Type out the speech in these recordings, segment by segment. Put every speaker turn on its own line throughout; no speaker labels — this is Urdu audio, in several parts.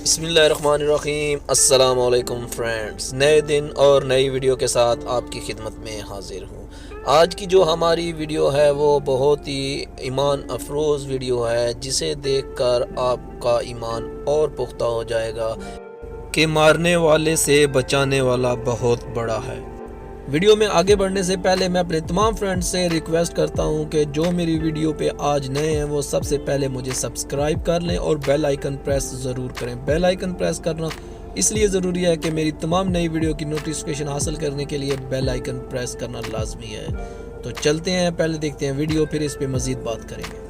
بسم اللہ الرحمن الرحیم۔ السلام علیکم فرینڈز، نئے دن اور نئی ویڈیو کے ساتھ آپ کی خدمت میں حاضر ہوں۔ آج کی جو ہماری ویڈیو ہے وہ بہت ہی ایمان افروز ویڈیو ہے، جسے دیکھ کر آپ کا ایمان اور پختہ ہو جائے گا کہ مارنے والے سے بچانے والا بہت بڑا ہے۔ ویڈیو میں آگے بڑھنے سے پہلے میں اپنے تمام فرینڈز سے ریکویسٹ کرتا ہوں کہ جو میری ویڈیو پہ آج نئے ہیں وہ سب سے پہلے مجھے سبسکرائب کر لیں اور بیل آئیکن پریس ضرور کریں۔ بیل آئیکن پریس کرنا اس لیے ضروری ہے کہ میری تمام نئی ویڈیو کی نوٹیفیکیشن حاصل کرنے کے لیے بیل آئیکن پریس کرنا لازمی ہے۔ تو چلتے ہیں، پہلے دیکھتے ہیں ویڈیو، پھر اس پہ مزید بات کریں گے۔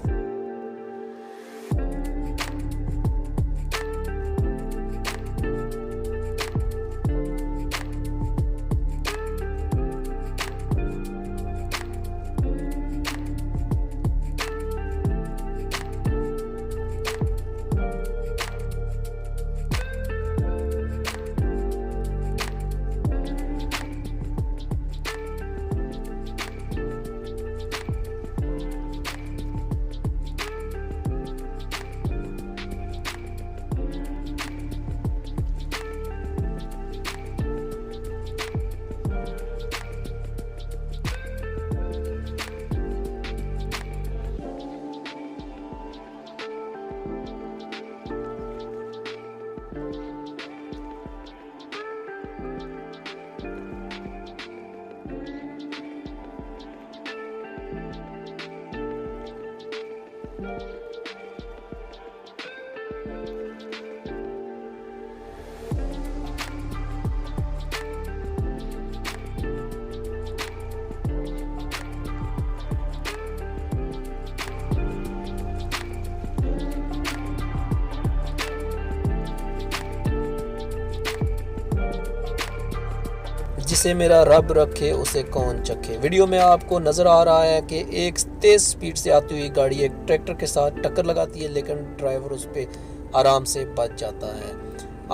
جسے میرا رب رکھے اسے کون چکھے۔ ویڈیو میں آپ کو نظر آ رہا ہے کہ ایک تیز سپیڈ سے آتی ہوئی گاڑی ایک ٹریکٹر کے ساتھ ٹکر لگاتی ہے، لیکن ڈرائیور اس پہ آرام سے بچ جاتا ہے۔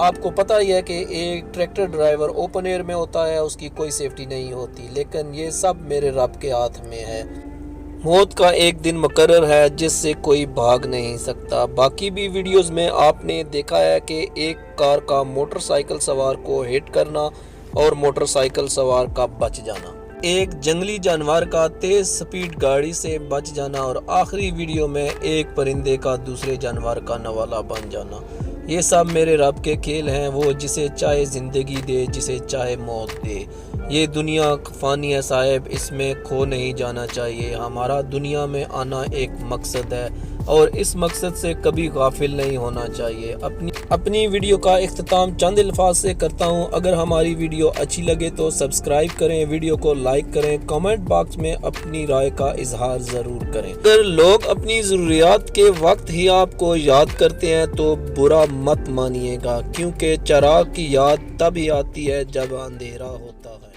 آپ کو پتہ ہی ہے کہ ایک ٹریکٹر ڈرائیور اوپن ایئر میں ہوتا ہے، اس کی کوئی سیفٹی نہیں ہوتی، لیکن یہ سب میرے رب کے ہاتھ میں ہے۔ موت کا ایک دن مقرر ہے جس سے کوئی بھاگ نہیں سکتا۔ باقی بھی ویڈیوز میں آپ نے دیکھا ہے کہ ایک کار کا موٹر سائیکل سوار کو ہٹ کرنا اور موٹر سائیکل سوار کا بچ جانا، ایک جنگلی جانور کا تیز سپیڈ گاڑی سے بچ جانا، اور آخری ویڈیو میں ایک پرندے کا دوسرے جانور کا نوالا بن جانا۔ یہ سب میرے رب کے کھیل ہیں، وہ جسے چاہے زندگی دے، جسے چاہے موت دے۔ یہ دنیا فانی ہے صاحب، اس میں کھو نہیں جانا چاہیے۔ ہمارا دنیا میں آنا ایک مقصد ہے اور اس مقصد سے کبھی غافل نہیں ہونا چاہیے۔ اپنی ویڈیو کا اختتام چند الفاظ سے کرتا ہوں۔ اگر ہماری ویڈیو اچھی لگے تو سبسکرائب کریں، ویڈیو کو لائک کریں، کمنٹ باکس میں اپنی رائے کا اظہار ضرور کریں۔ اگر لوگ اپنی ضروریات کے وقت ہی آپ کو یاد کرتے ہیں تو برا مت مانیے گا، کیونکہ چراغ کی یاد تب ہی آتی ہے جب اندھیرا ہوتا ہے۔